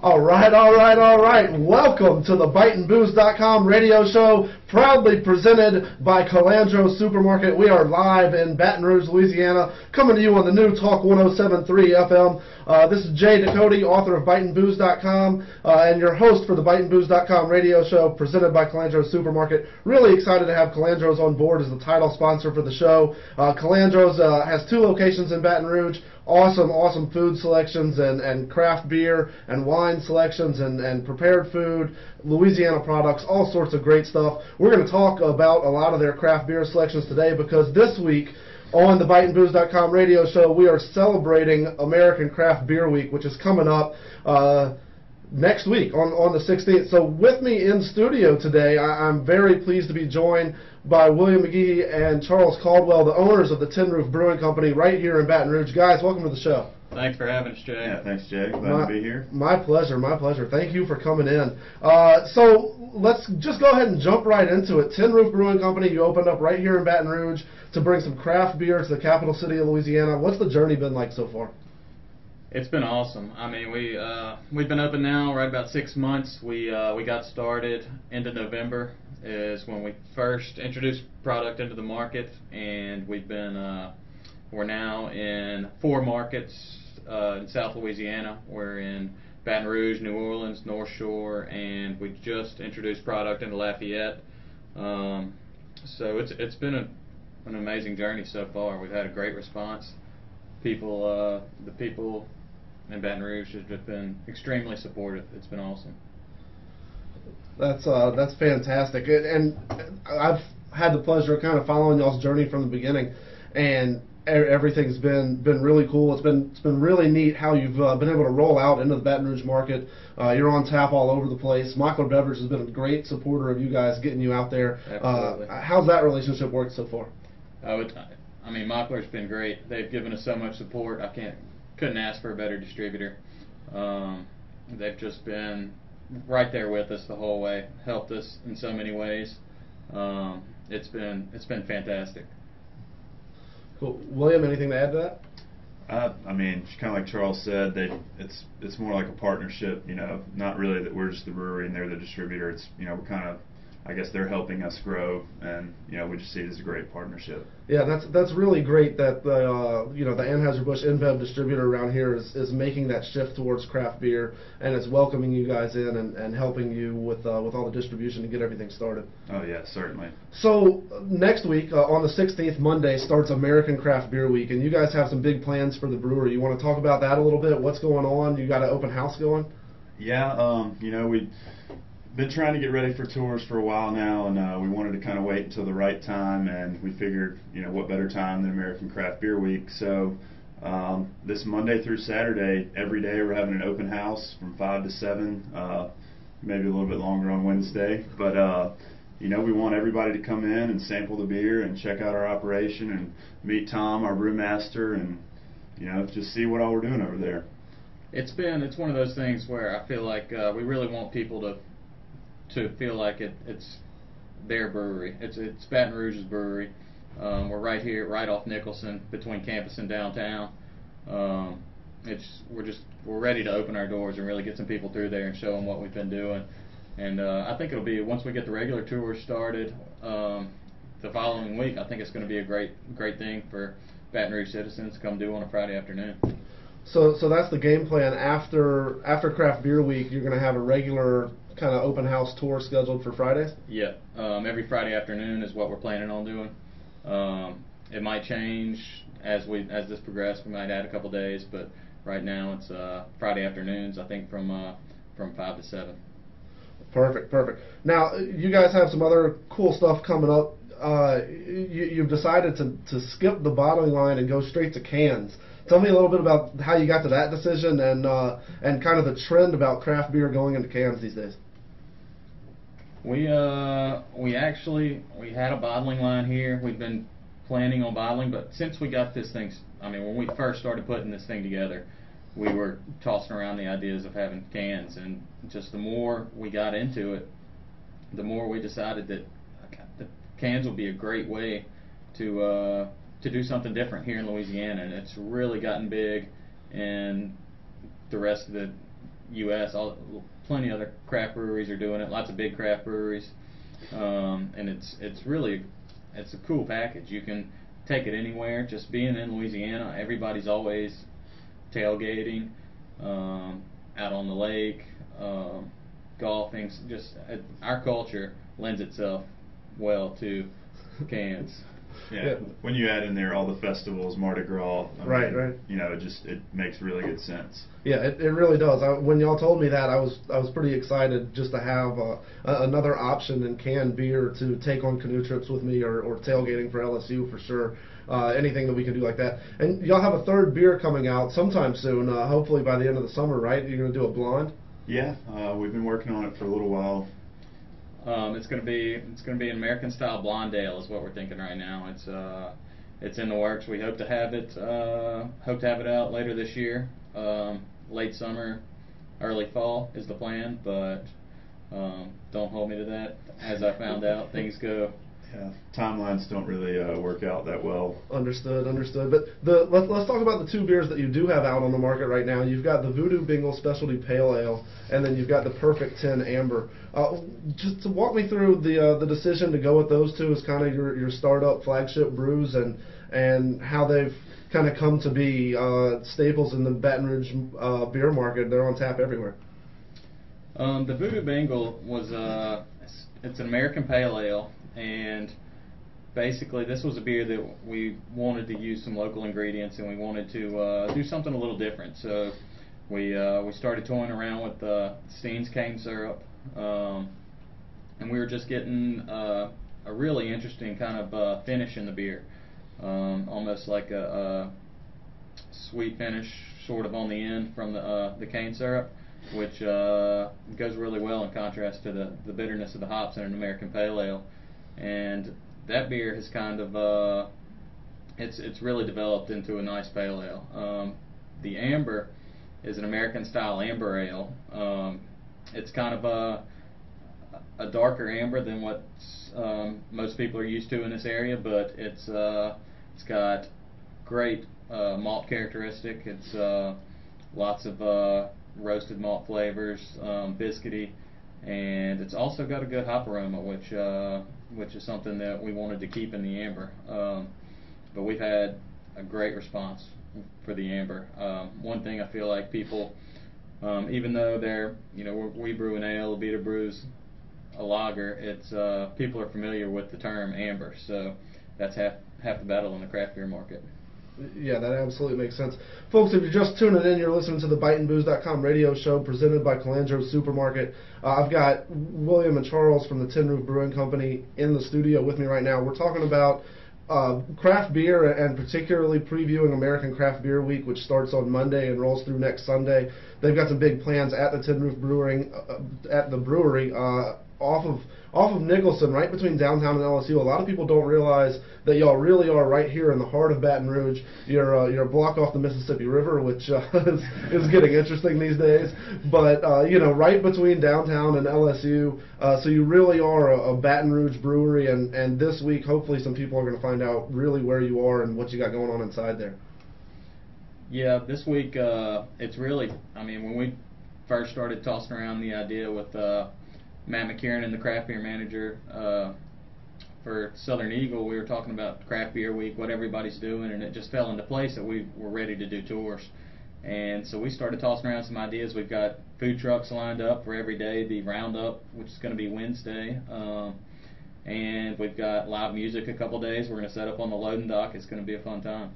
All right. Welcome to the BiteandBooze.com radio show, proudly presented by Calandro Supermarket. We are live in Baton Rouge, Louisiana, coming to you on the new Talk 107.3 FM. This is Jay Ducote, author of BiteandBooze.com, and your host for the BiteandBooze.com radio show, presented by Calandro Supermarket. Really excited to have Calandro's on board as the title sponsor for the show. Calandro's has 2 locations in Baton Rouge. Awesome food selections and craft beer and wine selections and prepared food, Louisiana products, all sorts of great stuff. We're going to talk about a lot of their craft beer selections today because this week on the BiteandBooze.com radio show, we are celebrating American Craft Beer Week, which is coming up next week on the 16th. So with me in studio today, I'm very pleased to be joined by William McGee and Charles Caldwell, the owners of the Tin Roof Brewing Company right here in Baton Rouge. Guys, welcome to the show. Thanks for having us, Jay. Yeah, thanks, Jay. Glad to be here. My pleasure. Thank you for coming in. So let's just go ahead and jump right into it. Tin Roof Brewing Company, you opened up right here in Baton Rouge to bring some craft beer to the capital city of Louisiana. What's the journey been like so far? It's been awesome. I mean, we've been open now right about 6 months. We got started end of November is when we first introduced product into the market, and we're now in 4 markets in South Louisiana. We're in Baton Rouge, New Orleans, North Shore, and we just introduced product into Lafayette. So it's been an amazing journey so far. We've had a great response. The people in Baton Rouge have just been extremely supportive. It's been awesome. That's fantastic, and I've had the pleasure of kind of following y'all's journey from the beginning, and everything's been really cool. It's been really neat how you've been able to roll out into the Baton Rouge market. You're on tap all over the place. Mockler Beverage has been a great supporter of you guys, getting you out there. Absolutely. How's that relationship worked so far? I mean, Mockler's been great. They've given us so much support. Couldn't ask for a better distributor. They've just been right there with us the whole way, helped us in so many ways. It's been fantastic. Cool. William, anything to add to that? I mean, kind of like Charles said, it's more like a partnership. You know, not really that we're just the brewery and they're the distributor. It's, you know, we're kind of, I guess they're helping us grow, and you know, we just see it as a great partnership. Yeah, that's really great that the Anheuser-Busch InBev distributor around here is making that shift towards craft beer, and it's welcoming you guys in and helping you with all the distribution to get everything started. Oh yeah, certainly. So next week on the 16th, Monday, starts American Craft Beer Week, and you guys have some big plans for the brewery. You want to talk about that a little bit? What's going on? You got an open house going? Yeah, you know, we've been trying to get ready for tours for a while now, and we wanted to kind of wait until the right time, and we figured, you know, what better time than American Craft Beer Week. So this Monday through Saturday, every day we're having an open house from 5 to 7, maybe a little bit longer on Wednesday. But, you know, we want everybody to come in and sample the beer and check out our operation and meet Tom, our brewmaster, and, you know, just see what all we're doing over there. It's one of those things where I feel like we really want people to feel like it's their brewery. It's Baton Rouge's brewery. We're right here, right off Nicholson, between campus and downtown. We're ready to open our doors and really get some people through there and show them what we've been doing. And I think it'll be, once we get the regular tours started the following week, I think it's going to be a great thing for Baton Rouge citizens to come do on a Friday afternoon. So that's the game plan. After Craft Beer Week, you're going to have a regular kind of open house tour scheduled for Fridays? Yeah, every Friday afternoon is what we're planning on doing. It might change as this progresses. We might add a couple days, but right now it's Friday afternoons, I think, from 5 to 7. Perfect. Now, you guys have some other cool stuff coming up. You've decided to skip the bottling line and go straight to cans. Tell me a little bit about how you got to that decision and kind of the trend about craft beer going into cans these days. We had a bottling line here. We've been planning on bottling, but since we got this thing, I mean, when we first started putting this thing together, we were tossing around the ideas of having cans, and just the more we got into it, the more we decided that the cans would be a great way to do something different here in Louisiana, and it's really gotten big in the rest of U.S. Plenty of other craft breweries are doing it. Lots of big craft breweries, and it's a cool package. You can take it anywhere. Just being in Louisiana, everybody's always tailgating, out on the lake, golfing. Just our culture lends itself well to cans. Yeah, when you add in there all the festivals, Mardi Gras, Right. You know, it makes really good sense. Yeah, it really does. When y'all told me that, I was pretty excited just to have another option in canned beer to take on canoe trips with me or tailgating for LSU for sure. Anything that we can do like that. And y'all have a third beer coming out sometime soon, hopefully by the end of the summer, right? You're going to do a blonde? Yeah, we've been working on it for a little while. It's gonna be an American style blonde ale is what we're thinking right now. It's in the works. We hope to have it out later this year. Late summer, early fall is the plan, but don't hold me to that. As I found out, things go. Yeah, timelines don't really work out that well. Understood. But let's talk about the two beers that you do have out on the market right now. You've got the Voodoo Bingle Specialty Pale Ale, and then you've got the Perfect 10 Amber. Just to walk me through the decision to go with those two as kind of your startup flagship brews and how they've kind of come to be staples in the Baton Rouge beer market. They're on tap everywhere. The Voodoo Bingle it's an American Pale Ale. And basically, this was a beer that we wanted to use some local ingredients, and we wanted to do something a little different. So we started toying around with Steen's cane syrup, and we were just getting a really interesting kind of finish in the beer, almost like a sweet finish, sort of on the end from the cane syrup, which goes really well in contrast to the bitterness of the hops in an American Pale Ale. And that beer has kind of it's really developed into a nice pale ale. The amber is an American style amber ale. It's kind of a darker amber than what most people are used to in this area, but it's got great malt characteristic. It's lots of roasted malt flavors, biscuity, and it's also got a good hop aroma, which is something that we wanted to keep in the amber. But we've had a great response for the amber. One thing I feel like people, even though we brew an ale, Abita brews a lager, it's people are familiar with the term amber, so that's half the battle in the craft beer market. Yeah, that absolutely makes sense. Folks, if you're just tuning in, you're listening to the BytonBooze.com radio show presented by Calandro Supermarket. I've got William and Charles from the Tin Roof Brewing Company in the studio with me right now. We're talking about craft beer and particularly previewing American Craft Beer Week, which starts on Monday and rolls through next Sunday. They've got some big plans at the Tin Roof Brewing, at the brewery off of Nicholson, right between downtown and LSU. A lot of people don't realize that y'all really are right here in the heart of Baton Rouge. You're a block off the Mississippi River, which is getting interesting these days. But right between downtown and LSU, so you really are a Baton Rouge brewery. And this week, hopefully, some people are going to find out really where you are and what you got going on inside there. Yeah, this week it's really. I mean, when we first started tossing around the idea with Matt McKiernan, the craft beer manager for Southern Eagle, we were talking about Craft Beer Week, what everybody's doing, and it just fell into place that we were ready to do tours. And so we started tossing around some ideas. We've got food trucks lined up for every day, the Roundup, which is going to be Wednesday, and we've got live music a couple days. We're going to set up on the loading dock. It's going to be a fun time.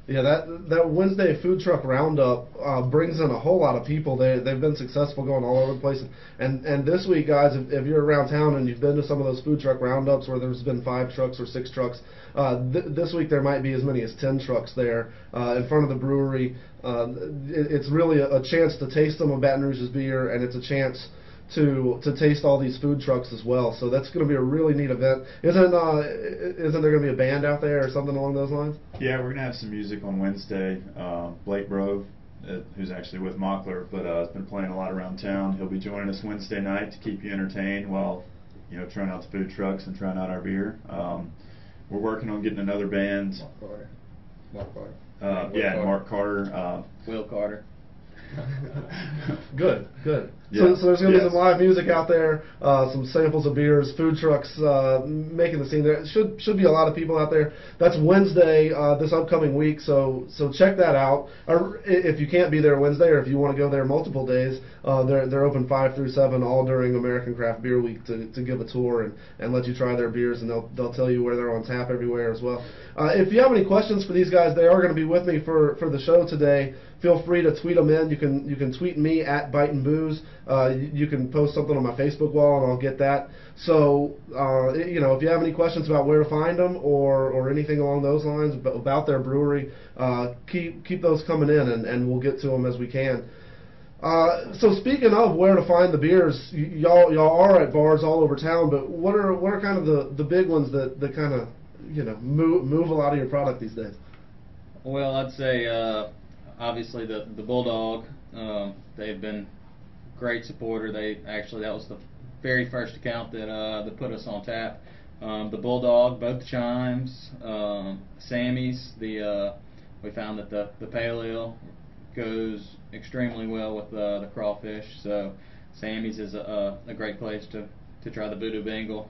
Yeah, that Wednesday food truck roundup brings in a whole lot of people. They've been successful going all over the place. And this week, guys, if you're around town and you've been to some of those food truck roundups where there's been 5 trucks or 6 trucks, this week there might be as many as 10 trucks there in front of the brewery. It's really a chance to taste some of Baton Rouge's beer, and it's a chance to taste all these food trucks as well. So that's going to be a really neat event. Isn't there going to be a band out there or something along those lines? Yeah, we're going to have some music on Wednesday. Blake Brove, who's actually with Mockler, but has been playing a lot around town. He'll be joining us Wednesday night to keep you entertained while trying out the food trucks and trying out our beer. We're working on getting another band. Mark Carter. Mark Carter. Will Carter. Good, good. Yeah. So there's going to be Yes. some live music out there, some samples of beers, food trucks making the scene. There should be a lot of people out there. That's Wednesday this upcoming week, so check that out. Or if you can't be there Wednesday, or if you want to go there multiple days, they're open 5 through 7 all during American Craft Beer Week to give a tour and let you try their beers, and they'll tell you where they're on tap everywhere as well. If you have any questions for these guys, they are going to be with me for the show today. Feel free to tweet them in. You can tweet me at Bite and Booze. You can post something on my Facebook wall, and I'll get that. So, if you have any questions about where to find them or anything along those lines about their brewery, keep those coming in, and we'll get to them as we can. So speaking of where to find the beers, y'all are at bars all over town, but what are kind of the big ones that kind of move a lot of your product these days? Well, I'd say obviously the Bulldog. They've been great supporter. That was the very first account that put us on tap. The Bulldog, both the Chimes, Sammy's. We found that the Pale Ale goes extremely well with the crawfish. So Sammy's is a great place to try the Voodoo Bengal.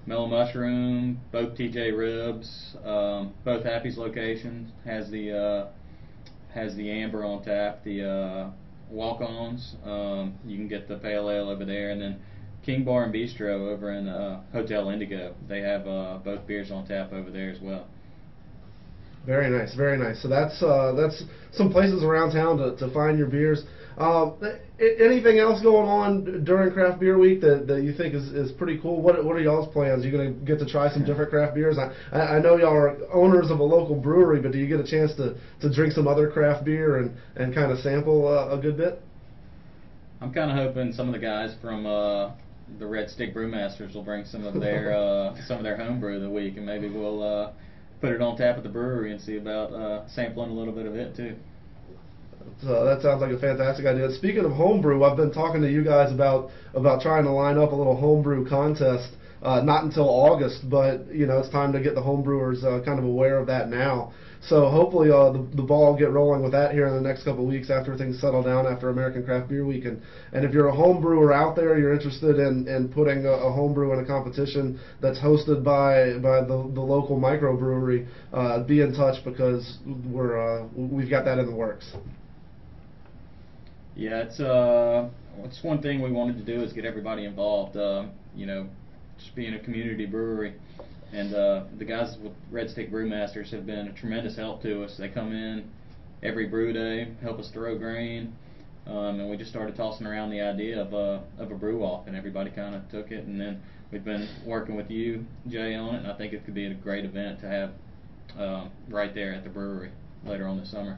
Mellow Mushroom, both TJ Ribs, both Happy's locations has the amber on tap. The walk-ons, you can get the Pale Ale over there, and then King Bar and Bistro over in Hotel Indigo. They have both beers on tap over there as well. Very nice, very nice. So that's some places around town to find your beers. Anything else going on during Craft Beer Week that you think is pretty cool? What are y'all's plans? You going to get to try some different craft beers? I know y'all are owners of a local brewery, but do you get a chance to drink some other craft beer and kind of sample a good bit? I'm kind of hoping some of the guys from the Red Stick Brewmasters will bring some of their homebrew of the week, and maybe we'll put it on tap at the brewery and see about sampling a little bit of it too. So that sounds like a fantastic idea. Speaking of homebrew, I've been talking to you guys about trying to line up a little homebrew contest. Not until August, but it's time to get the homebrewers kind of aware of that now. So hopefully the ball will get rolling with that here in the next couple of weeks after things settle down after American Craft Beer Week. And if you're a homebrewer out there, you're interested in putting a homebrew in a competition that's hosted by the local microbrewery, be in touch because we've got that in the works. Yeah, it's one thing we wanted to do is get everybody involved. Just being a community brewery, and the guys with Red Stick Brewmasters have been a tremendous help to us. They come in every brew day, help us throw grain, and we just started tossing around the idea of a brew off, and everybody kind of took it. And then we've been working with you, Jay, on it, and I think it could be a great event to have right there at the brewery later on this summer.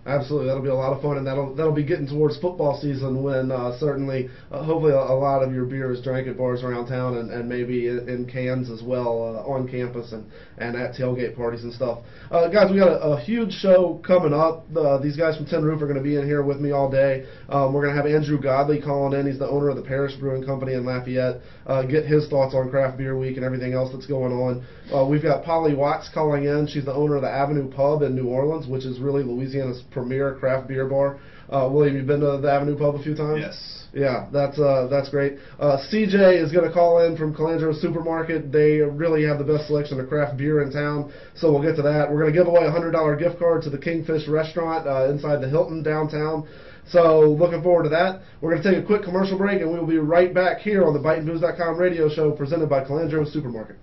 Absolutely, that'll be a lot of fun, and that'll be getting towards football season when certainly, hopefully, a lot of your beer is drank at bars around town and maybe in cans as well on campus and at tailgate parties and stuff. Guys, we got a huge show coming up. These guys from Tin Roof are going to be in here with me all day. We're going to have Andrew Godley calling in. He's the owner of the Parish Brewing Company in Lafayette. Get his thoughts on Craft Beer Week and everything else that's going on. We've got Polly Watts calling in. She's the owner of the Avenue Pub in New Orleans, which is really Louisiana's premier craft beer bar. William, you've been to the Avenue Pub a few times? Yes. Yeah, that's great. CJ is going to call in from Calandro Supermarket. They really have the best selection of craft beer in town, so we'll get to that. We're going to give away a $100 gift card to the Kingfish restaurant inside the Hilton downtown. So looking forward to that. We're going to take a quick commercial break, and we will be right back here on the BiteandBooze.com radio show presented by Calandro Supermarket.